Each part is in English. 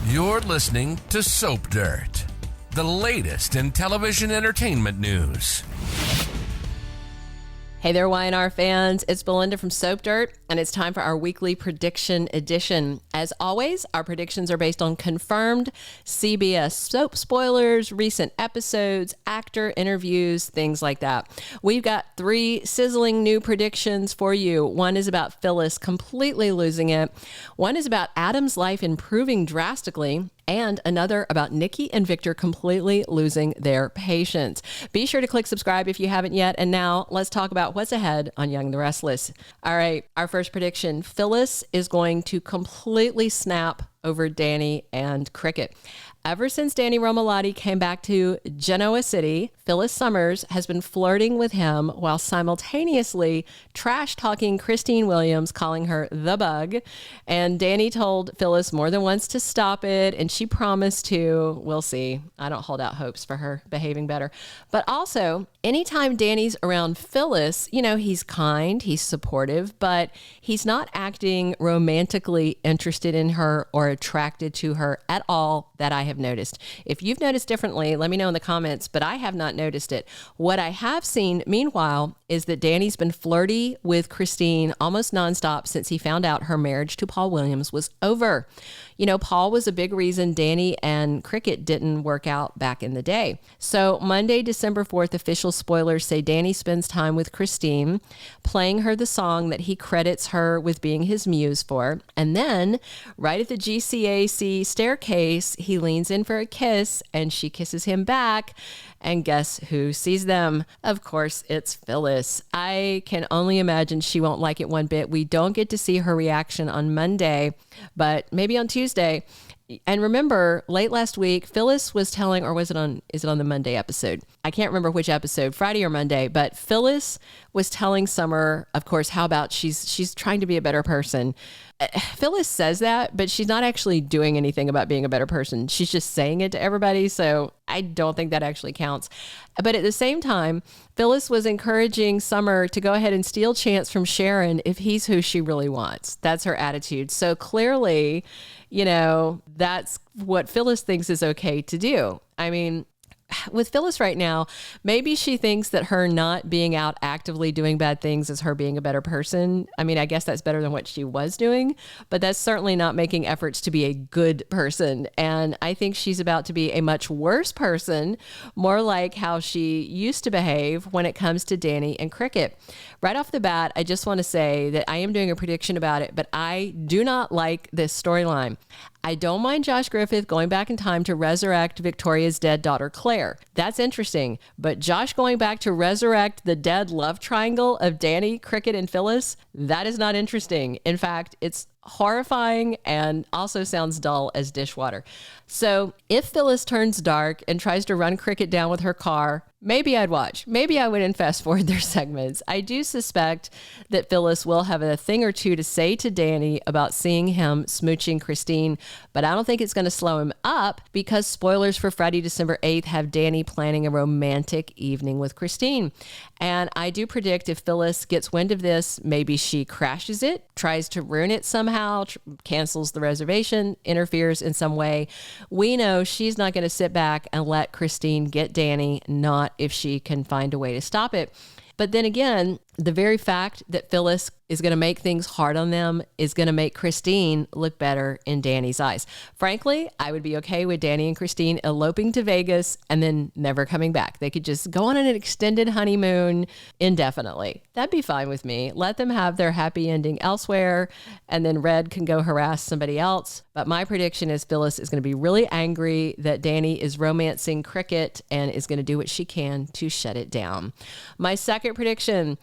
You're listening to Soap Dirt, the latest in television entertainment news. Hey there, Y&R fans. It's Belynda from Soap Dirt, and it's time for our weekly prediction edition. As always, our predictions are based on confirmed CBS soap spoilers, recent episodes, actor interviews, things like that. We've got 3 sizzling new predictions for you. One is about Phyllis completely losing it. One is about Adam's life improving drastically. And another about Nikki and Victor completely losing their patience. Be sure to click subscribe if you haven't yet. And now let's talk about what's ahead on Young and Restless. All right, our first prediction. Phyllis is going to completely snap over Danny and Cricket. Ever since Danny Romalotti came back to Genoa City, Phyllis Summers has been flirting with him while simultaneously trash-talking Christine Williams, calling her the bug. And Danny told Phyllis more than once to stop it, and she promised to. We'll see. I don't hold out hopes for her behaving better. But also, anytime Danny's around Phyllis, he's kind, he's supportive, but he's not acting romantically interested in her or attracted to her at all that I have noticed. If you've noticed differently, let me know in the comments, but I have not noticed it. What I have seen, meanwhile, is that Danny's been flirty with Christine almost nonstop since he found out her marriage to Paul Williams was over. Paul was a big reason Danny and Cricket didn't work out back in the day. So Monday, December 4th, official spoilers say Danny spends time with Christine, playing her the song that he credits her with being his muse for. And then right at the GCAC staircase, he leans in for a kiss and she kisses him back. And guess who sees them? Of course, it's Phyllis. I can only imagine she won't like it one bit. We don't get to see her reaction on Monday, but maybe on Tuesday. And remember, late last week, Phyllis was telling, or is it on the Monday episode? I can't remember which episode, Friday or Monday, but Phyllis was telling Summer, of course, how about she's trying to be a better person. Phyllis says that, but she's not actually doing anything about being a better person. She's just saying it to everybody. So I don't think that actually counts. But at the same time, Phyllis was encouraging Summer to go ahead and steal Chance from Sharon if he's who she really wants. That's her attitude. So clearly, that's what Phyllis thinks is okay to do. I mean, with Phyllis right now, maybe she thinks that her not being out actively doing bad things is her being a better person. I mean, I guess that's better than what she was doing, but that's certainly not making efforts to be a good person. And I think she's about to be a much worse person, more like how she used to behave when it comes to Danny and Cricket. Right off the bat, I just want to say that I am doing a prediction about it, but I do not like this storyline. I don't mind Josh Griffith going back in time to resurrect Victoria's dead daughter, Claire. That's interesting. But Josh going back to resurrect the dead love triangle of Danny, Cricket, and Phyllis, that is not interesting. In fact, it's horrifying and also sounds dull as dishwater. So if Phyllis turns dark and tries to run Cricket down with her car, maybe I'd watch. Maybe I wouldn't fast forward their segments. I do suspect that Phyllis will have a thing or two to say to Danny about seeing him smooching Christine, but I don't think it's going to slow him up because spoilers for Friday, December 8th have Danny planning a romantic evening with Christine. And I do predict if Phyllis gets wind of this, maybe she crashes it, tries to ruin it somehow, cancels the reservation, interferes in some way. We know she's not going to sit back and let Christine get Danny, not if she can find a way to stop it. But then again, the very fact that Phyllis is going to make things hard on them is going to make Christine look better in Danny's eyes. Frankly, I would be okay with Danny and Christine eloping to Vegas and then never coming back. They could just go on an extended honeymoon indefinitely. That'd be fine with me. Let them have their happy ending elsewhere, and then Red can go harass somebody else. But my prediction is Phyllis is going to be really angry that Danny is romancing Cricket and is going to do what she can to shut it down. My second prediction: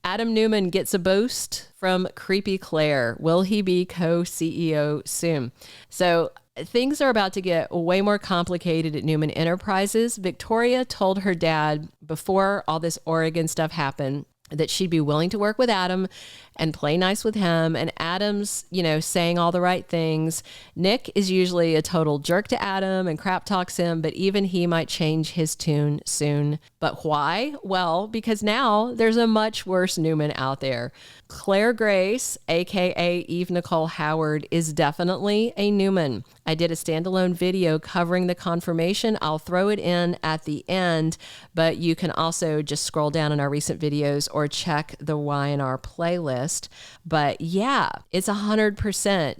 Adam Newman gets a boost from creepy Claire. Will he be co-CEO soon? So things are about to get way more complicated at Newman Enterprises. Victoria told her dad before all this Oregon stuff happened that she'd be willing to work with Adam and play nice with him. And Adam's, saying all the right things. Nick is usually a total jerk to Adam and crap talks him, but even he might change his tune soon. But why? Well, because now there's a much worse Newman out there. Claire Grace, aka Eve Nicole Howard, is definitely a Newman. I did a standalone video covering the confirmation. I'll throw it in at the end, but you can also just scroll down in our recent videos or check the Y&R playlist. But yeah, it's 100%.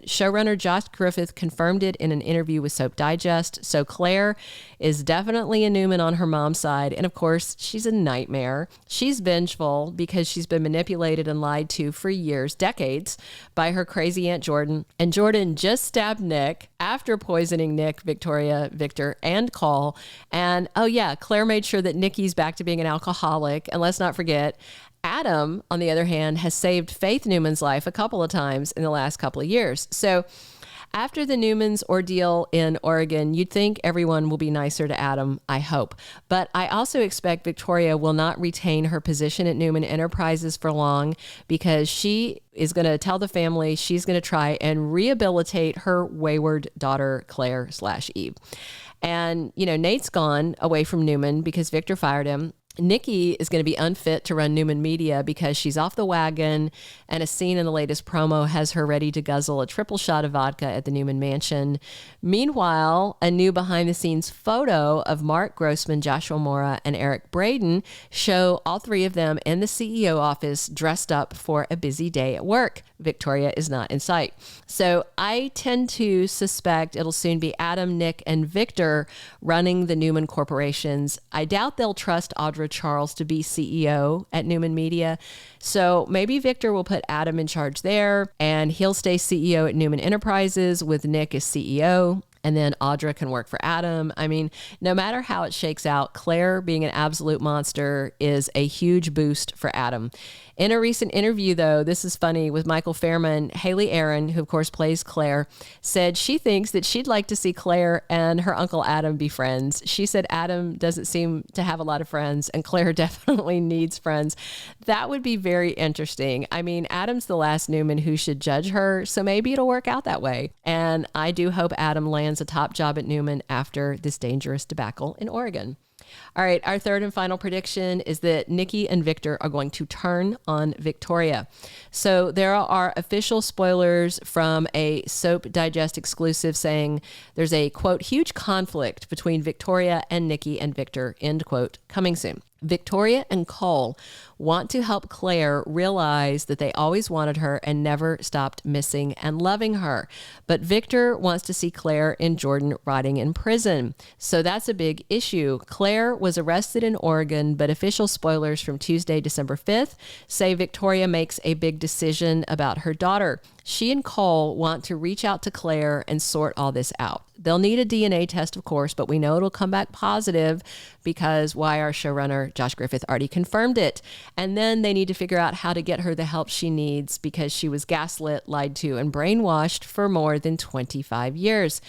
Showrunner Josh Griffith confirmed it in an interview with Soap Digest. So Claire is definitely a Newman on her mom's side. And of course, she's a nightmare. She's vengeful because she's been manipulated and lied to for years, decades, by her crazy Aunt Jordan. And Jordan just stabbed Nick after poisoning Nick, Victoria, Victor, and Cole. And oh yeah, Claire made sure that Nikki's back to being an alcoholic. And let's not forget, Adam, on the other hand, has saved Faith Newman's life a couple of times in the last couple of years. So after the Newmans ordeal in Oregon, you'd think everyone will be nicer to Adam, I hope. But I also expect Victoria will not retain her position at Newman Enterprises for long because she is going to tell the family she's going to try and rehabilitate her wayward daughter, Claire/Eve. And, Nate's gone away from Newman because Victor fired him. Nikki is going to be unfit to run Newman Media because she's off the wagon, and a scene in the latest promo has her ready to guzzle a triple shot of vodka at the Newman mansion. Meanwhile, a new behind-the-scenes photo of Mark Grossman, Joshua Mora, and Eric Braeden show all three of them in the CEO office dressed up for a busy day at work. Victoria is not in sight. So I tend to suspect it'll soon be Adam, Nick, and Victor running the Newman corporations. I doubt they'll trust Audra Charles to be CEO at Newman Media. So maybe Victor will put Adam in charge there and he'll stay CEO at Newman Enterprises with Nick as CEO. And then Audra can work for Adam. I mean, no matter how it shakes out, Claire being an absolute monster is a huge boost for Adam. In a recent interview, though, this is funny, with Michael Fairman, Hayley Erin, who of course plays Claire, said she thinks that she'd like to see Claire and her uncle Adam be friends. She said Adam doesn't seem to have a lot of friends and Claire definitely needs friends. That would be very interesting. I mean, Adam's the last Newman who should judge her, so maybe it'll work out that way. And I do hope Adam lands a top job at Newman after this dangerous debacle in Oregon. All right, our third and final prediction is that Nikki and Victor are going to turn on Victoria. So there are official spoilers from a Soap Digest exclusive saying there's a, quote, huge conflict between Victoria and Nikki and Victor, end quote, coming soon. Victoria and Cole want to help Claire realize that they always wanted her and never stopped missing and loving her. But Victor wants to see Claire and Jordan rotting in prison. So that's a big issue. Claire was arrested in Oregon, but official spoilers from Tuesday, December 5th say Victoria makes a big decision about her daughter. She and Cole want to reach out to Claire and sort all this out. They'll need a DNA test, of course, but we know it'll come back positive because YR showrunner Josh Griffith already confirmed it. And then they need to figure out how to get her the help she needs because she was gaslit, lied to, and brainwashed for more than 25 years.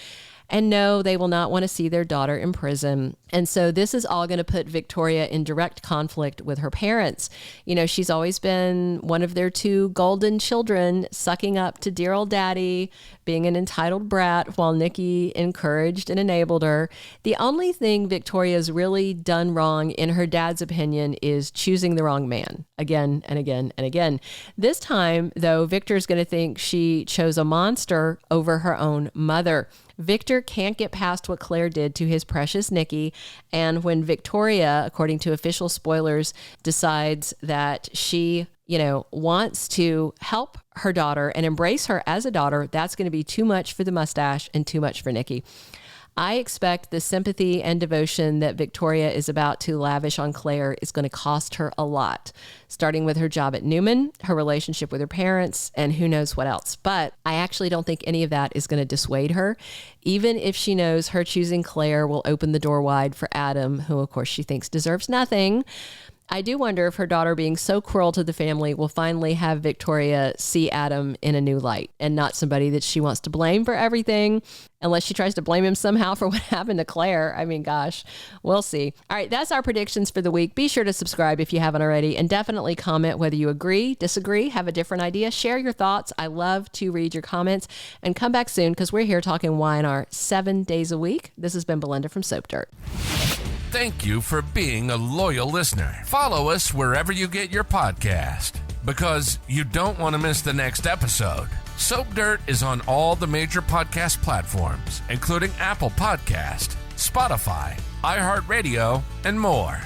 And no, they will not want to see their daughter in prison. And so this is all going to put Victoria in direct conflict with her parents. You know, she's always been one of their two golden children, sucking up to dear old daddy, being an entitled brat while Nikki encouraged and enabled her. The only thing Victoria's really done wrong, in her dad's opinion, is choosing the wrong man again and again and again. This time, though, Victor's going to think she chose a monster over her own mother. Victor can't get past what Claire did to his precious Nikki, and when Victoria, according to official spoilers, decides that she, wants to help her daughter and embrace her as a daughter, that's going to be too much for the mustache and too much for Nikki. I expect the sympathy and devotion that Victoria is about to lavish on Claire is going to cost her a lot, starting with her job at Newman, her relationship with her parents, and who knows what else. But I actually don't think any of that is going to dissuade her, even if she knows her choosing Claire will open the door wide for Adam, who of course she thinks deserves nothing. I do wonder if her daughter being so cruel to the family will finally have Victoria see Adam in a new light and not somebody that she wants to blame for everything, unless she tries to blame him somehow for what happened to Claire. I mean, gosh, we'll see. All right, that's our predictions for the week. Be sure to subscribe if you haven't already, and definitely comment whether you agree, disagree, have a different idea. Share your thoughts. I love to read your comments, and come back soon because we're here talking Y&R 7 days a week. This has been Belynda from Soap Dirt. Thank you for being a loyal listener. Follow us wherever you get your podcast, because you don't want to miss the next episode. Soap Dirt is on all the major podcast platforms, including Apple Podcast, Spotify, iHeartRadio, and more.